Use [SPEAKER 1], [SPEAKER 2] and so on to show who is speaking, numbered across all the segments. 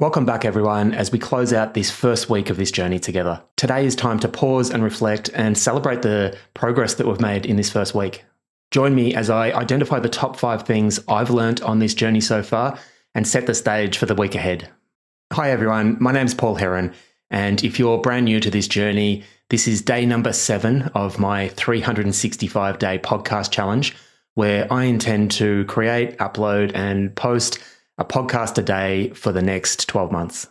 [SPEAKER 1] Welcome back, everyone, as we close out this first week of this journey together. Today is time to pause and reflect and celebrate the progress that we've made in this first week. Join me as I identify the top 5 things I've learned on this journey so far and set the stage for the week ahead. Hi, everyone. My name's Paul Heron, and if you're brand new to this journey, this is day number 7 of my 365-day podcast challenge, where I intend to create, upload, and post a podcast a day for the next 12 months.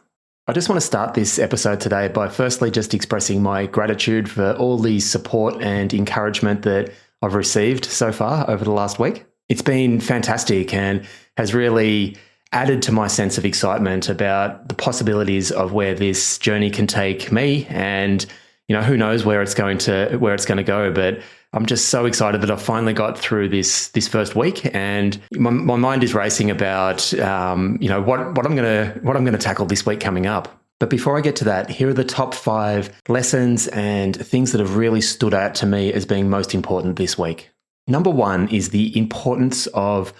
[SPEAKER 1] I just want to start this episode today by firstly just expressing my gratitude for all the support and encouragement that I've received so far over the last week. It's been fantastic and has really added to my sense of excitement about the possibilities of where this journey can take me, and who knows where it's going to go. But I'm just so excited that I've finally got through this first week, and my mind is racing about what I'm going to tackle this week coming up. But before I get to that, here are the top 5 lessons and things that have really stood out to me as being most important this week. Number 1 is the importance of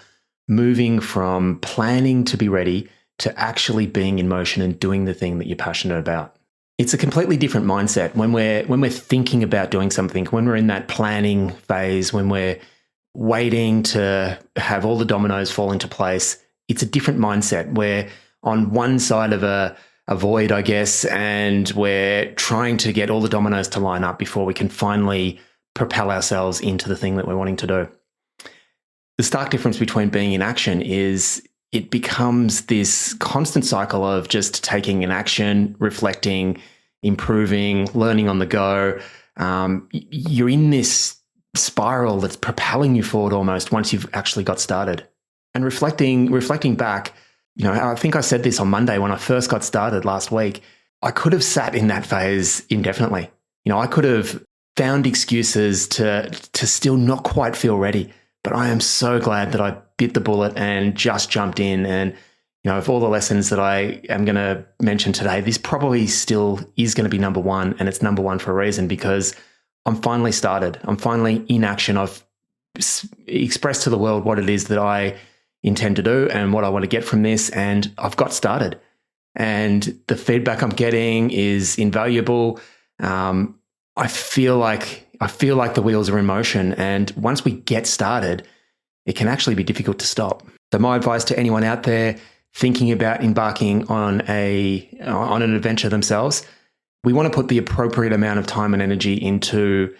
[SPEAKER 1] moving from planning to be ready to actually being in motion and doing the thing that you're passionate about. It's a completely different mindset when we're thinking about doing something, when we're in that planning phase, when we're waiting to have all the dominoes fall into place. It's a different mindset. We're on one side of a void, I guess, and we're trying to get all the dominoes to line up before we can finally propel ourselves into the thing that we're wanting to do. The stark difference between being in action is it becomes this constant cycle of just taking an action, reflecting, improving, learning on the go. You're in this spiral that's propelling you forward almost once you've actually got started. And reflecting back, I think I said this on Monday when I first got started last week, I could have sat in that phase indefinitely. I could have found excuses to still not quite feel ready. But I am so glad that I bit the bullet and just jumped in. And, of all the lessons that I am going to mention today, this probably still is going to be number 1. And it's number 1 for a reason, because I'm finally started. I'm finally in action. I've expressed to the world what it is that I intend to do and what I want to get from this. And I've got started. And the feedback I'm getting is invaluable. I feel like the wheels are in motion, and once we get started, it can actually be difficult to stop. So my advice to anyone out there thinking about embarking on an adventure themselves, we want to put the appropriate amount of time and energy into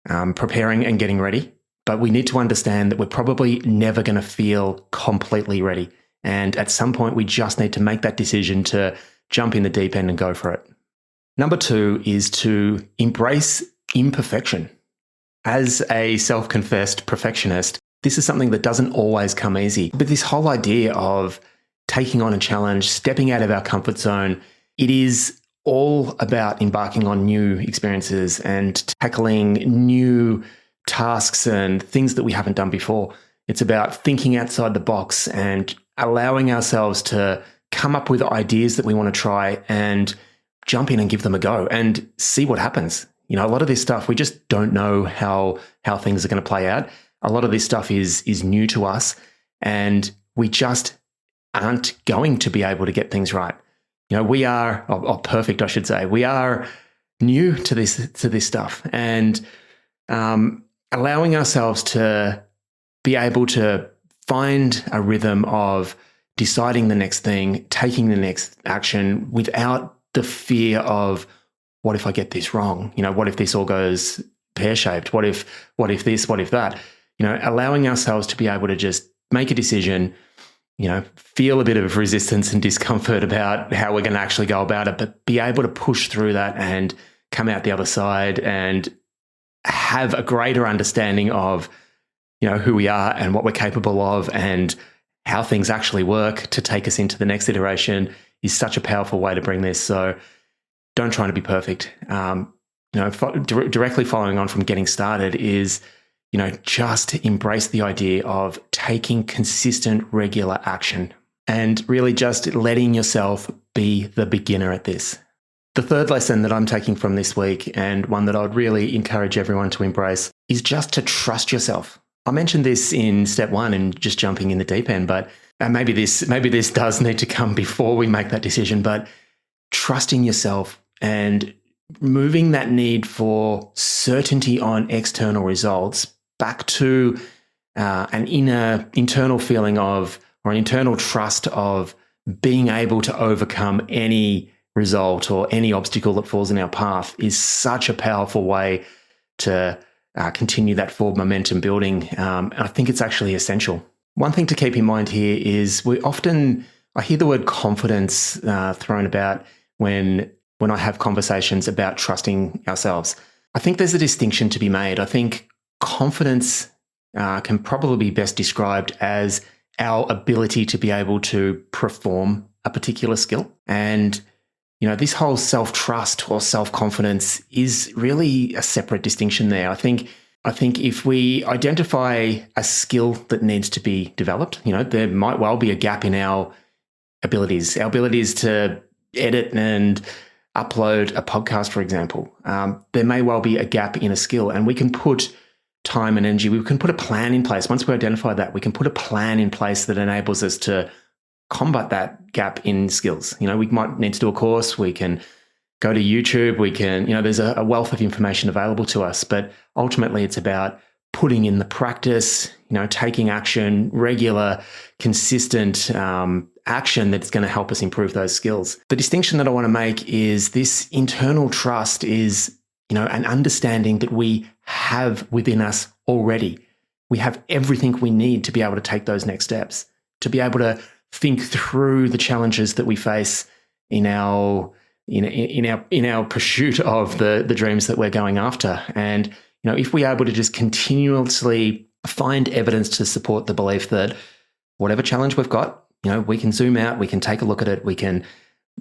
[SPEAKER 1] preparing and getting ready, but we need to understand that we're probably never going to feel completely ready. And at some point, we just need to make that decision to jump in the deep end and go for it. Number 2 is to embrace imperfection. As a self-confessed perfectionist, this is something that doesn't always come easy. But this whole idea of taking on a challenge, stepping out of our comfort zone, it is all about embarking on new experiences and tackling new tasks and things that we haven't done before. It's about thinking outside the box and allowing ourselves to come up with ideas that we want to try and jump in and give them a go and see what happens. A lot of this stuff, we just don't know how things are going to play out. A lot of this stuff is new to us, and we just aren't going to be able to get things right. We are perfect, I should say. We are new to this stuff, and allowing ourselves to be able to find a rhythm of deciding the next thing, taking the next action without the fear of, what if I get this wrong? What if this all goes pear-shaped? What if this, what if that? Allowing ourselves to be able to just make a decision, feel a bit of resistance and discomfort about how we're going to actually go about it, but be able to push through that and come out the other side and have a greater understanding of, who we are and what we're capable of and how things actually work to take us into the next iteration is such a powerful way to bring this. So don't try to be perfect. Directly following on from getting started is, just embrace the idea of taking consistent, regular action and really just letting yourself be the beginner at this. The third lesson that I'm taking from this week, and one that I'd really encourage everyone to embrace, is just to trust yourself. I mentioned this in step 1 and just jumping in the deep end, but and maybe this does need to come before we make that decision, but trusting yourself and moving that need for certainty on external results back to an internal feeling of, or an internal trust of being able to overcome any result or any obstacle that falls in our path is such a powerful way to continue that forward momentum building. I think it's actually essential. One thing to keep in mind here is I hear the word confidence thrown about when I have conversations about trusting ourselves. I think there's a distinction to be made. I think confidence can probably be best described as our ability to be able to perform a particular skill. And, this whole self-trust or self-confidence is really a separate distinction there. I think if we identify a skill that needs to be developed, there might well be a gap in our abilities to edit and upload a podcast, for example. There may well be a gap in a skill, and we can put time and energy, we can put a plan in place. Once we identify that, we can put a plan in place that enables us to combat that gap in skills. We might need to do a course, we can go to YouTube, we can, there's a wealth of information available to us, but ultimately it's about putting in the practice, taking action, regular, consistent action that's going to help us improve those skills. The distinction that I want to make is this internal trust is, an understanding that we have within us already. We have everything we need to be able to take those next steps, to be able to think through the challenges that we face in our pursuit of the dreams that we're going after. And if we're able to just continuously find evidence to support the belief that whatever challenge we've got, we can zoom out, we can take a look at it, we can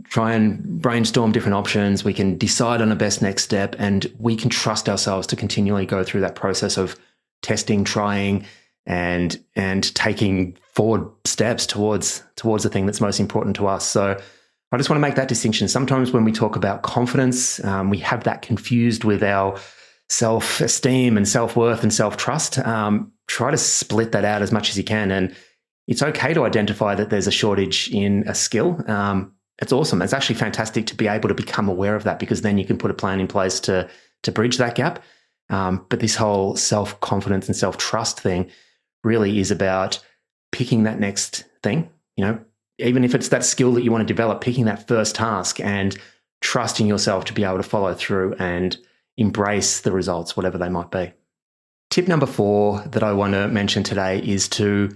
[SPEAKER 1] try and brainstorm different options, we can decide on a best next step, and we can trust ourselves to continually go through that process of testing, trying, and taking forward steps towards the thing that's most important to us. So I just want to make that distinction. Sometimes when we talk about confidence, we have that confused with our self-esteem and self-worth and self-trust. Try to split that out as much as you can. And it's okay to identify that there's a shortage in a skill. It's awesome. It's actually fantastic to be able to become aware of that, because then you can put a plan in place to bridge that gap. But this whole self-confidence and self-trust thing really is about picking that next thing, even if it's that skill that you want to develop, picking that first task and trusting yourself to be able to follow through and embrace the results, whatever they might be. Tip number 4 that I want to mention today is to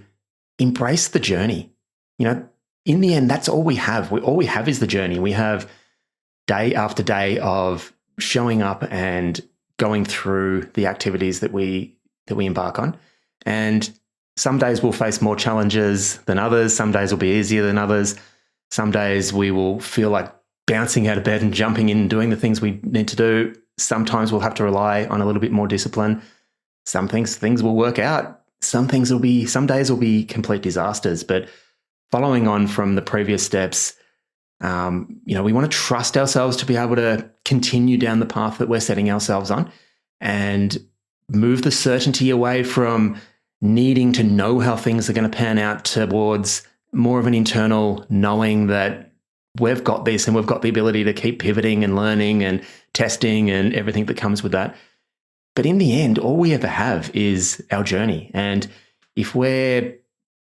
[SPEAKER 1] embrace the journey. In the end, that's all we have. All we have is the journey. We have day after day of showing up and going through the activities that we embark on. And some days we'll face more challenges than others. Some days will be easier than others. Some days we will feel like bouncing out of bed and jumping in and doing the things we need to do. Sometimes we'll have to rely on a little bit more discipline. Some things will work out. Some days will be complete disasters. But following on from the previous steps, we want to trust ourselves to be able to continue down the path that we're setting ourselves on and move the certainty away from needing to know how things are going to pan out towards more of an internal knowing that we've got this and we've got the ability to keep pivoting and learning and testing and everything that comes with that. But in the end, all we ever have is our journey. And if we're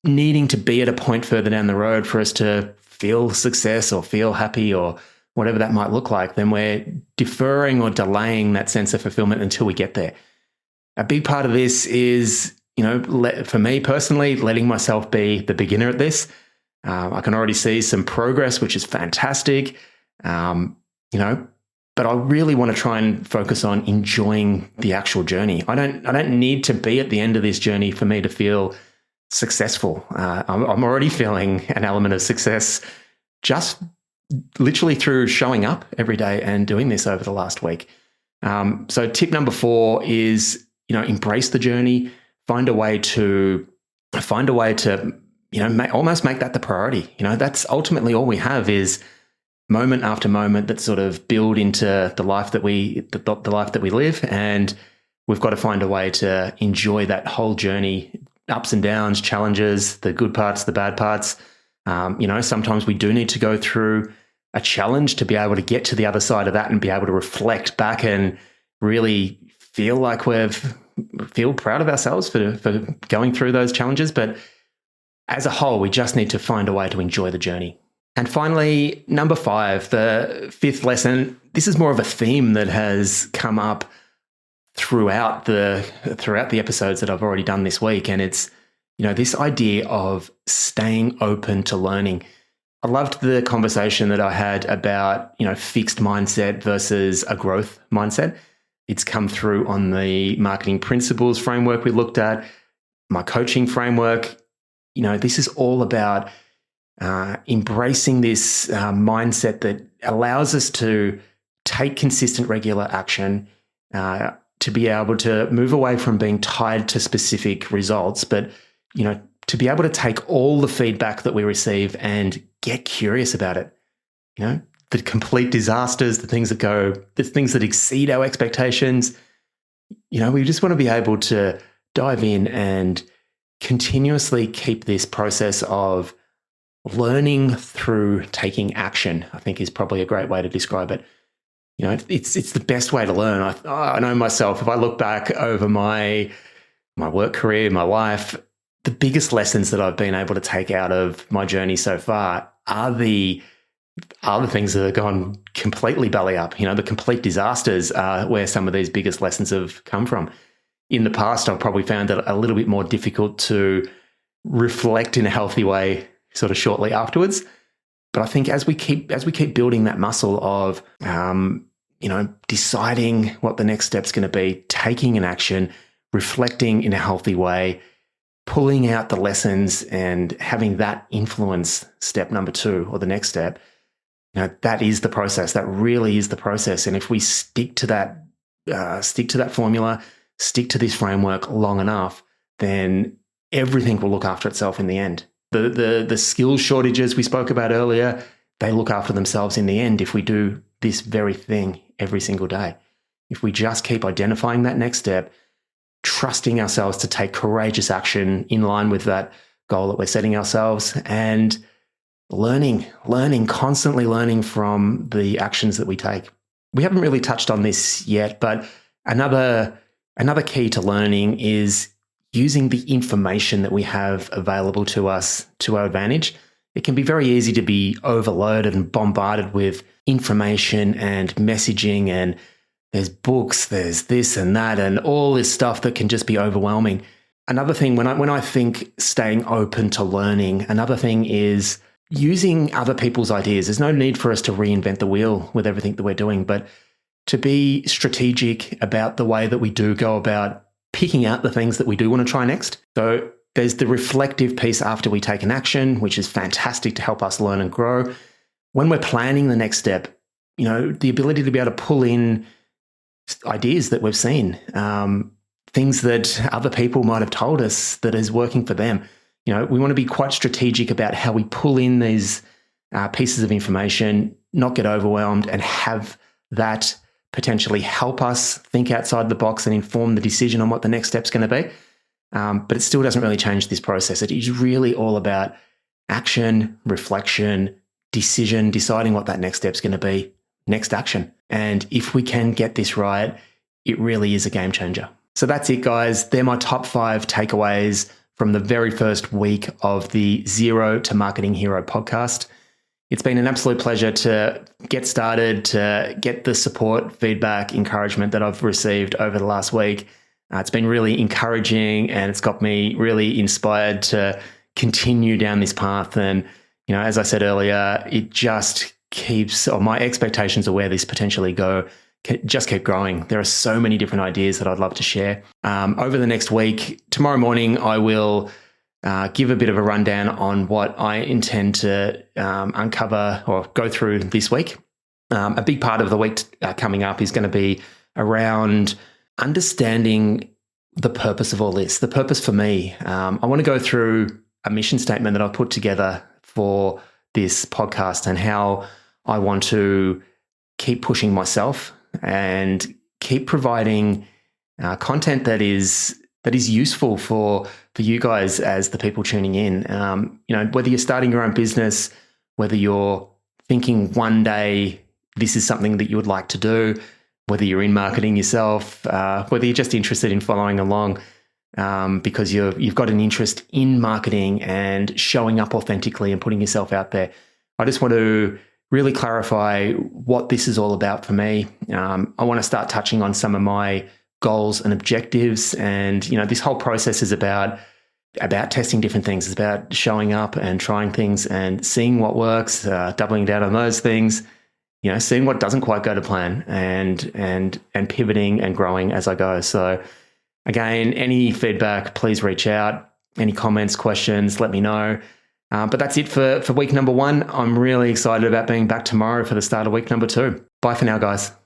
[SPEAKER 1] needing to be at a point further down the road for us to feel success or feel happy or whatever that might look like, then we're deferring or delaying that sense of fulfillment until we get there. A big part of this is, for me personally, letting myself be the beginner at this. I can already see some progress, which is fantastic, but I really want to try and focus on enjoying the actual journey. I don't need to be at the end of this journey for me to feel successful. I'm already feeling an element of success just literally through showing up every day and doing this over the last week. So tip number 4 is, embrace the journey, find a way to almost make that the priority. That's ultimately all we have is moment after moment that sort of build into the life that we live, and we've got to find a way to enjoy that whole journey ups and downs, challenges, the good parts, the bad parts. Sometimes we do need to go through a challenge to be able to get to the other side of that and be able to reflect back and really feel like feel proud of ourselves for going through those challenges. But as a whole, we just need to find a way to enjoy the journey. And finally, number 5, the 5th lesson. This is more of a theme that has come up throughout the episodes that I've already done this week. And it's, this idea of staying open to learning. I loved the conversation that I had about, fixed mindset versus a growth mindset. It's come through on the marketing principles framework we looked at, my coaching framework. This is all about embracing this mindset that allows us to take consistent, regular action, to be able to move away from being tied to specific results, but, to be able to take all the feedback that we receive and get curious about it. The complete disasters, the things that exceed our expectations. We just want to be able to dive in and continuously keep this process of learning through taking action, I think is probably a great way to describe it. It's the best way to learn. I know myself, if I look back over my work career, my life, the biggest lessons that I've been able to take out of my journey so far are the things that have gone completely belly up. The complete disasters are where some of these biggest lessons have come from. In the past, I've probably found it a little bit more difficult to reflect in a healthy way sort of shortly afterwards. But I think as we keep building that muscle of, deciding what the next step's going to be, taking an action, reflecting in a healthy way, pulling out the lessons and having that influence step number 2 or the next step, that is the process. That really is the process. And if we stick to that formula, stick to this framework long enough, then everything will look after itself in the end. The skill shortages we spoke about earlier, they look after themselves in the end if we do this very thing every single day. If we just keep identifying that next step, trusting ourselves to take courageous action in line with that goal that we're setting ourselves, and constantly learning from the actions that we take. We haven't really touched on this yet, but another key to learning is using the information that we have available to us to our advantage. It can be very easy to be overloaded and bombarded with information and messaging, and there's books, there's this and that, and all this stuff that can just be overwhelming. Another thing, when I think staying open to learning, another thing is using other people's ideas. There's no need for us to reinvent the wheel with everything that we're doing, but to be strategic about the way that we do go about picking out the things that we do want to try next. So there's the reflective piece after we take an action, which is fantastic to help us learn and grow. When we're planning the next step, the ability to be able to pull in ideas that we've seen, things that other people might have told us that is working for them. We want to be quite strategic about how we pull in these pieces of information, not get overwhelmed, and have that potentially help us think outside the box and inform the decision on what the next step's going to be. But it still doesn't really change this process. It is really all about action, reflection, decision, deciding what that next step's going to be, next action. And if we can get this right, it really is a game changer. So that's it, guys. They're my top 5 takeaways from the very first week of the Zero to Marketing Hero podcast. It's been an absolute pleasure to get started, to get the support, feedback, encouragement that I've received over the last week. It's been really encouraging, and it's got me really inspired to continue down this path. And, as I said earlier, it just keeps, or my expectations of where this potentially go, just keep growing. There are so many different ideas that I'd love to share. Over the next week, tomorrow morning, I will give a bit of a rundown on what I intend to uncover or go through this week. A big part of the week coming up is going to be around understanding the purpose of all this, the purpose for me. I want to go through a mission statement that I've put together for this podcast and how I want to keep pushing myself and keep providing content that is that is useful for you guys as the people tuning in. Whether you're starting your own business, whether you're thinking one day this is something that you would like to do, whether you're in marketing yourself, whether you're just interested in following along because you've got an interest in marketing and showing up authentically and putting yourself out there. I just want to really clarify what this is all about for me. I want to start touching on some of my goals and objectives. And, this whole process is about testing different things. It's about showing up and trying things and seeing what works, doubling down on those things, seeing what doesn't quite go to plan and pivoting and growing as I go. So again, any feedback, please reach out. Any comments, questions, let me know. But that's it for week number 1. I'm really excited about being back tomorrow for the start of week number 2. Bye for now, guys.